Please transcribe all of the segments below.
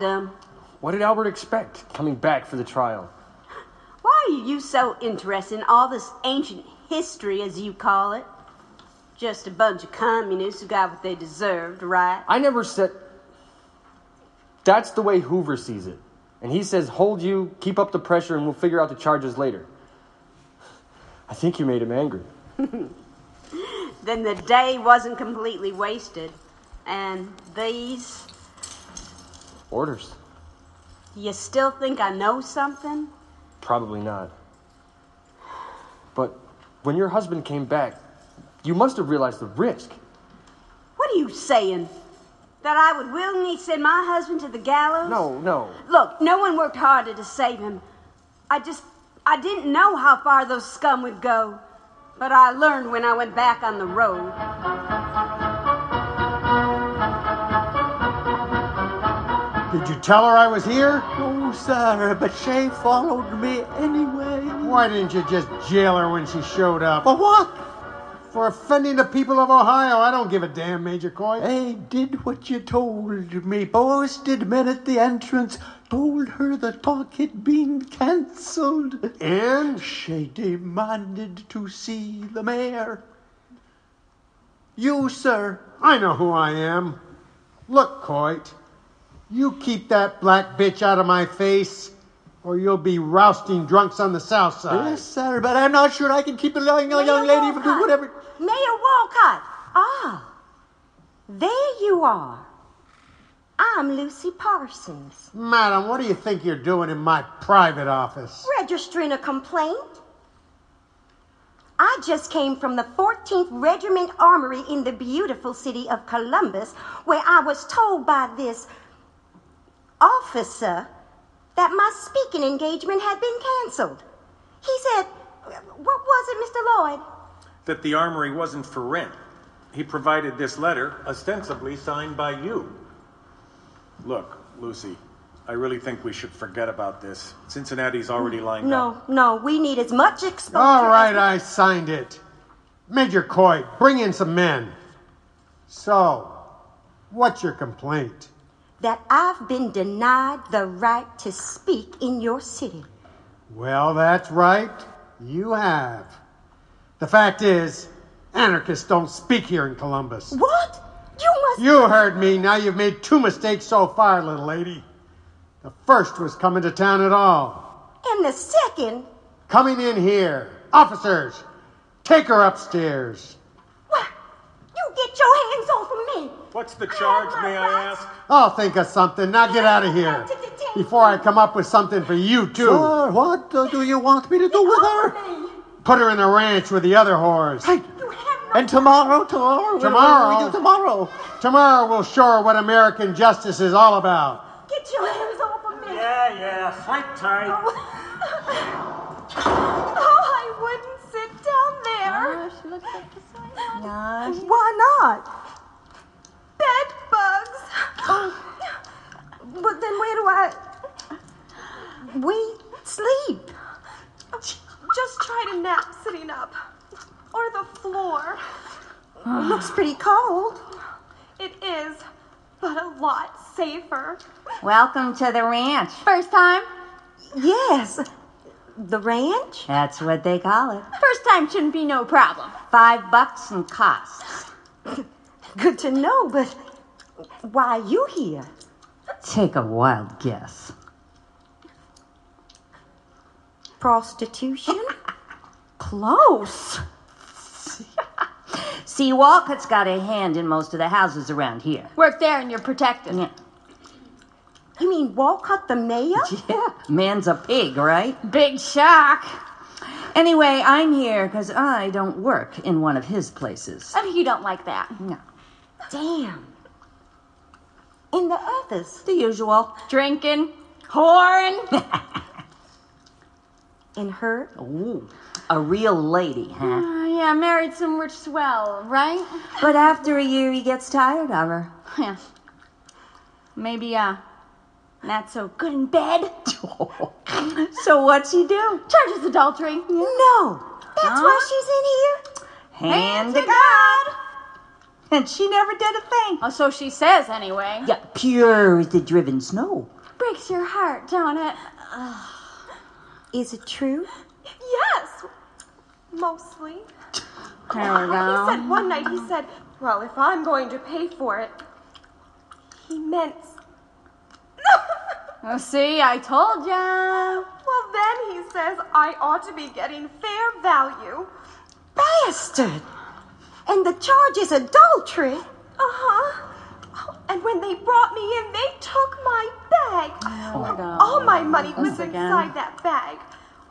What did Albert expect coming back for the trial? Why are you so interested in all this ancient history, as you call it? Just a bunch of communists who got what they deserved, right? I never said... That's the way Hoover sees it. And he says, hold you, keep up the pressure, and we'll figure out the charges later. I think you made him angry. Then the day wasn't completely wasted. And these... Orders. You still think I know something? Probably not. But when your husband came back, you must have realized the risk. What are you saying? That I would willingly send my husband to the gallows? No. Look, no one worked harder to save him. I didn't know how far those scum would go. But I learned when I went back on the road. Did you tell her I was here? No, sir, but she followed me anyway. Why didn't you just jail her when she showed up? For what? For offending the people of Ohio. I don't give a damn, Major Coy. I did what you told me. Posted men at the entrance. Told her the talk had been cancelled. And? She demanded to see the mayor. You, sir. I know who I am. Look, Coit. You keep that black bitch out of my face, or you'll be rousting drunks on the south side. Yes, sir, but I'm not sure I can keep a young lady from doing whatever... Mayor Walcott! Ah, there you are. I'm Lucy Parsons. Madam, what do you think you're doing in my private office? Registering a complaint. I just came from the 14th Regiment Armory in the beautiful city of Columbus, where I was told by this officer that my speaking engagement had been canceled. He said, what was it, Mr. Lloyd? That the armory wasn't for rent. He provided this letter, ostensibly signed by you. Look, Lucy, I really think we should forget about this. Cincinnati's already lined up. No, we need as much exposure. All right, I signed it. Major Coy, bring in some men. So, what's your complaint? That I've been denied the right to speak in your city. Well, that's right. You have. The fact is, anarchists don't speak here in Columbus. What? You heard me. Now you've made 2 mistakes so far, little lady. The first was coming to town at all. And the second? Coming in here. Officers, take her upstairs. What? You get your hands off of me. What's the charge, may I ask? I'll think of something. Now get out of here. Before I come up with something for you, too. Sir, what do you want me to do with her? Put her in the ranch with the other whores. And tomorrow? What do we do tomorrow? Tomorrow we'll show her what American justice is all about. Get your hands off of me. Yeah, fight tight. Oh, I wouldn't sit down there. She looks like the same. Why not? Bed bugs. Oh. But then where do we sleep? Just try to nap sitting up. Or the floor. It looks pretty cold. It is, but a lot safer. Welcome to the ranch. First time? Yes. The ranch? That's what they call it. First time shouldn't be no problem. $5 and costs. Good to know, but why are you here? Take a wild guess. Prostitution? Close. See, Walcott's got a hand in most of the houses around here. Work there and you're protected. Yeah. You mean Walcott the mayor? Yeah, man's a pig, right? Big shock. Anyway, I'm here because I don't work in one of his places. I think you don't like that. No. Damn. And the others? The usual. Drinking, whoring. And her? Ooh, a real lady, huh? Yeah, married some rich swell, right? But after a year, he gets tired of her. Yeah. Maybe, not so good in bed. So what's he do? Charges adultery. No. That's why she's in here? Hand to God. And she never did a thing. Oh, so she says anyway. Yeah, pure as the driven snow. Breaks your heart, don't it? Is it true? Yes, mostly. There we go. He said one night, he said, well, if I'm going to pay for it, he meant... Oh, see, I told ya. Well, then he says I ought to be getting fair value. Bastard! And the charge is adultery. Uh-huh. Oh, and when they brought me in, they took my bag. Oh, my God. All my money was Once again. inside that bag.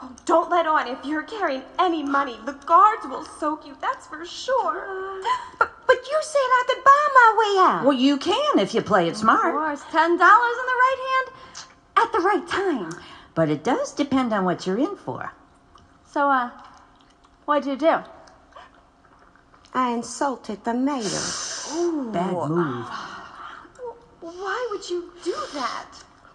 Oh, don't let on if you're carrying any money. The guards will soak you, that's for sure. But you said I could buy my way out. Well, you can if you play it Of smart. course, $10 in the right hand at the right time. But it does depend on what you're in for. So, what'd you do? I insulted the mayor. Bad move. Why would you do that?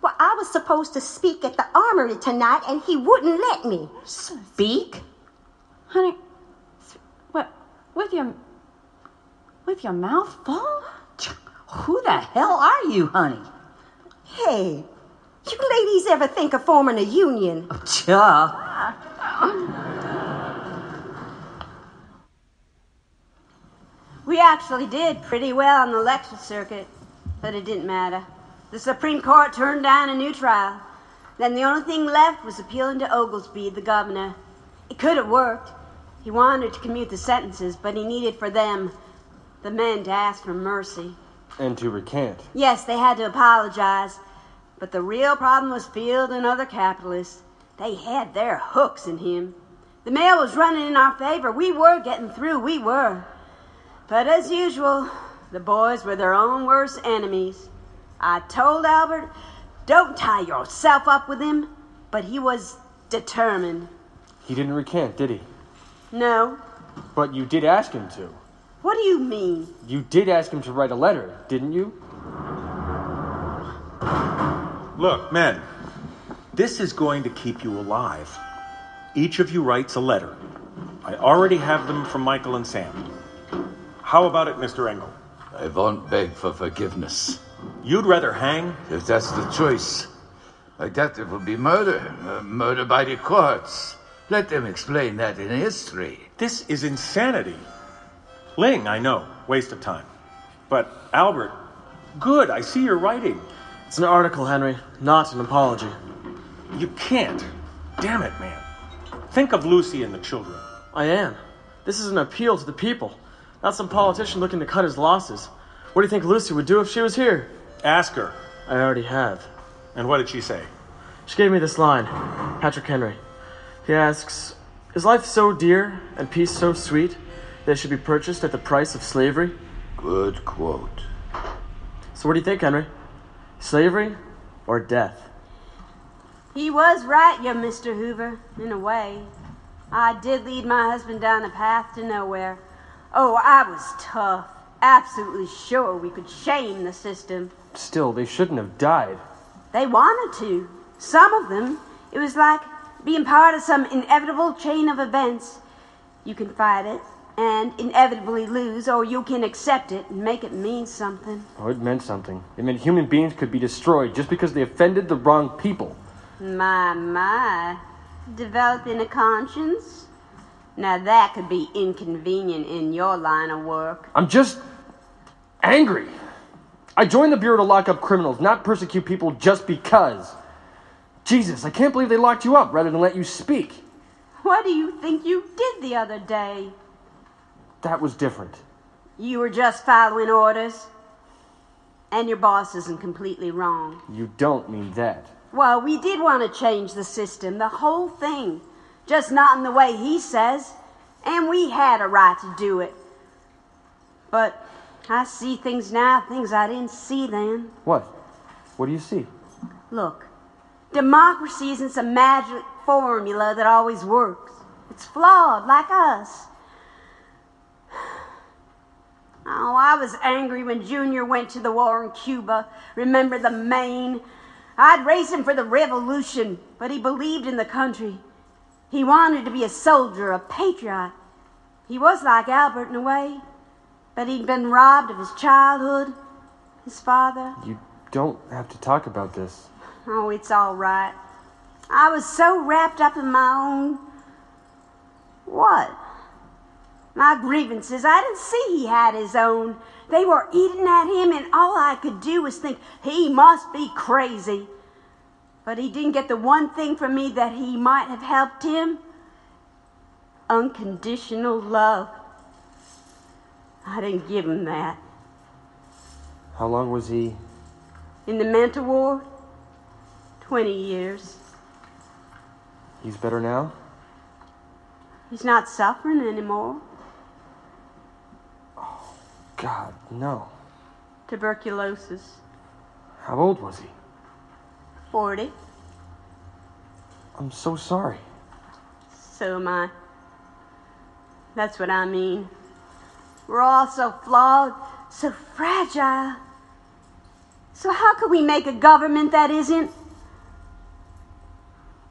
Well, I was supposed to speak at the armory tonight, and he wouldn't let me. Speak? Honey, what, with your mouth full? Who the hell are you, honey? Hey, you ladies ever think of forming a union? Chuh. We actually did pretty well on the lecture circuit, but it didn't matter. The Supreme Court turned down a new trial. Then the only thing left was appealing to Oglesby, the governor. It could have worked. He wanted to commute the sentences, but he needed for them, the men, to ask for mercy. And to recant. Yes, they had to apologize, but the real problem was Field and other capitalists. They had their hooks in him. The mail was running in our favor. We were getting through, we were. But as usual, the boys were their own worst enemies. I told Albert, don't tie yourself up with him, but he was determined. He didn't recant, did he? No. But you did ask him to. What do you mean? You did ask him to write a letter, didn't you? Look, men, this is going to keep you alive. Each of you writes a letter. I already have them from Michael and Sam. How about it, Mr. Engel? I won't beg for forgiveness. You'd rather hang? If that's the choice. Like that, it will be murder. Murder by the courts. Let them explain that in history. This is insanity. Ling, I know, waste of time. But Albert, good, I see you're writing. It's an article, Henry, not an apology. You can't. Damn it, man. Think of Lucy and the children. I am. This is an appeal to the people, not some politician looking to cut his losses. What do you think Lucy would do if she was here? Ask her. I already have. And what did she say? She gave me this line. Patrick Henry. He asks, is life so dear and peace so sweet that it should be purchased at the price of slavery? Good quote. So what do you think, Henry? Slavery or death? He was right, you Mr. Hoover, in a way. I did lead my husband down a path to nowhere. Oh, I was tough. Absolutely sure we could shame the system. Still, they shouldn't have died. They wanted to. Some of them. It was like being part of some inevitable chain of events. You can fight it and inevitably lose, or you can accept it and make it mean something. Oh, it meant something. It meant human beings could be destroyed just because they offended the wrong people. My. Developing a conscience? Now that could be inconvenient in your line of work. I'm just angry. I joined the Bureau to lock up criminals, not persecute people just because. Jesus, I can't believe they locked you up rather than let you speak. What do you think you did the other day? That was different. You were just following orders. And your boss isn't completely wrong. You don't mean that. Well, we did want to change the system, the whole thing. Just not in the way he says. And we had a right to do it. But I see things now, things I didn't see then. What? What do you see? Look, democracy isn't some magic formula that always works. It's flawed, like us. Oh, I was angry when Junior went to the war in Cuba. Remember the Maine? I'd race him for the revolution, but he believed in the country. He wanted to be a soldier, a patriot. He was like Albert in a way. But he'd been robbed of his childhood, his father. You don't have to talk about this. Oh, it's all right. I was so wrapped up in my own... What? My grievances. I didn't see he had his own. They were eating at him, and all I could do was think, he must be crazy. But he didn't get the one thing from me that he might have helped him. Unconditional love. I didn't give him that. How long was he? In the mental ward? 20 years. He's better now? He's not suffering anymore. Oh, God, no. Tuberculosis. How old was he? 40. I'm so sorry. So am I. That's what I mean. We're all so flawed, so fragile. So how could we make a government that isn't?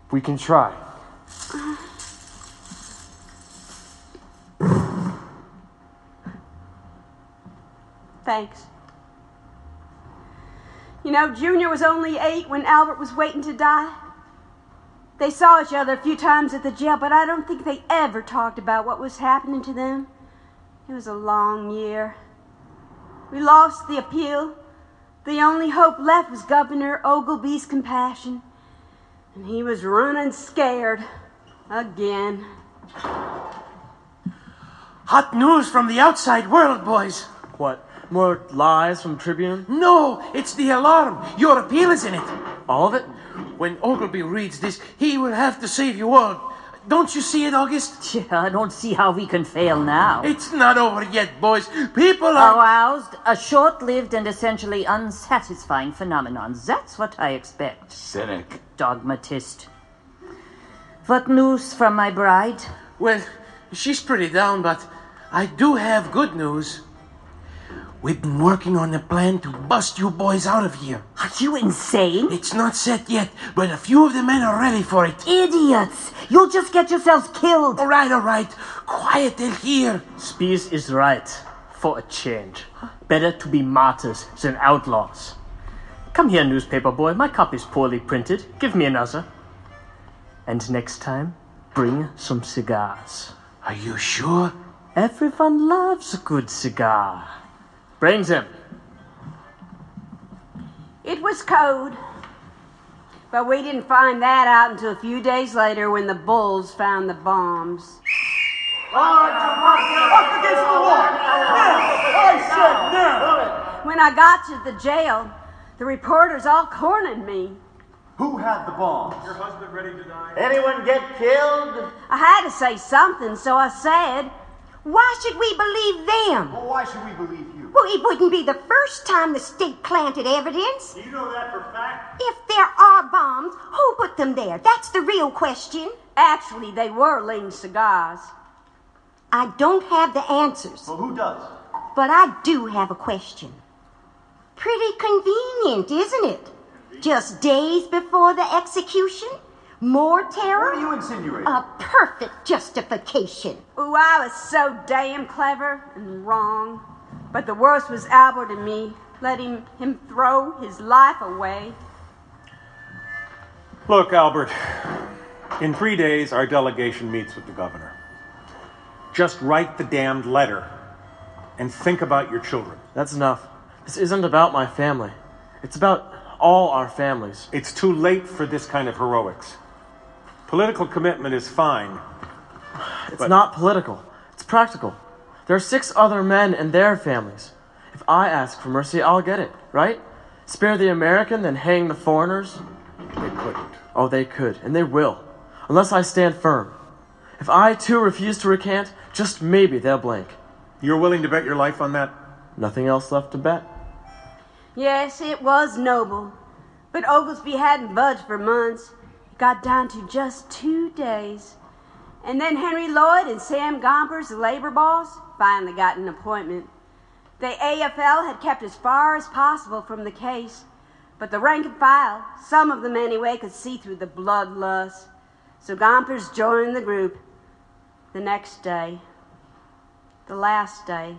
We can try. Thanks. You know, Junior was only 8 when Albert was waiting to die. They saw each other a few times at the jail, but I don't think they ever talked about what was happening to them. It was a long year. We lost the appeal. The only hope left was Governor Ogilvy's compassion. And he was running scared. Again. Hot news from the outside world, boys. What? More lies from Tribune? No, it's the alarm. Your appeal is in it. All of it? When Ogilvy reads this, he will have to save you all. Don't you see it, August? Yeah, I don't see how we can fail now. It's not over yet, boys. People are... Aroused, a short-lived and essentially unsatisfying phenomenon. That's what I expect. Cynic. Dogmatist. What news from my bride? Well, she's pretty down, but I do have good news. We've been working on a plan to bust you boys out of here. Are you insane? It's not set yet, but a few of the men are ready for it. Idiots! You'll just get yourselves killed. All right. Quiet till here. Spears is right. For a change. Better to be martyrs than outlaws. Come here, newspaper boy. My copy's poorly printed. Give me another. And next time, bring some cigars. Are you sure? Everyone loves a good cigar. Brings him. It was code. But we didn't find that out until a few days later when the Bulls found the bombs. Up against the wall! Now! I said now! When I got to the jail, the reporters all cornered me. Who had the bombs? Your husband ready to die? Anyone get killed? I had to say something, so I said, Why should we believe them? Well, why should we believe you? Well, it wouldn't be the first time the state planted evidence. Do you know that for a fact? If there are bombs, who put them there? That's the real question. actually, they were lean cigars. I don't have the answers. Well, who does? But I do have a question. Pretty convenient, isn't it? Just days before the execution? More terror? What are you insinuating? A perfect justification. Ooh, I was so damn clever and wrong. But the worst was Albert and me, letting him throw his life away. Look, Albert, in 3 days, our delegation meets with the governor. Just write the damned letter and think about your children. That's enough. This isn't about my family. It's about all our families. It's too late for this kind of heroics. Political commitment is fine. It's not political. It's practical. There are 6 other men and their families. If I ask for mercy, I'll get it, right? Spare the American, then hang the foreigners? They couldn't. Oh, they could, and they will, unless I stand firm. If I, too, refuse to recant, just maybe they'll blink. You're willing to bet your life on that? Nothing else left to bet. Yes, it was noble. But Oglesby hadn't budged for months. It got down to just 2 days. And then Henry Lloyd and Sam Gompers, the labor boss, finally got an appointment. The AFL had kept as far as possible from the case, but the rank and file, some of them anyway, could see through the bloodlust. So Gompers joined the group. The next day, the last day,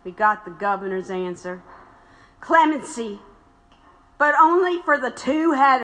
We got the governor's answer. Clemency. But only for the two had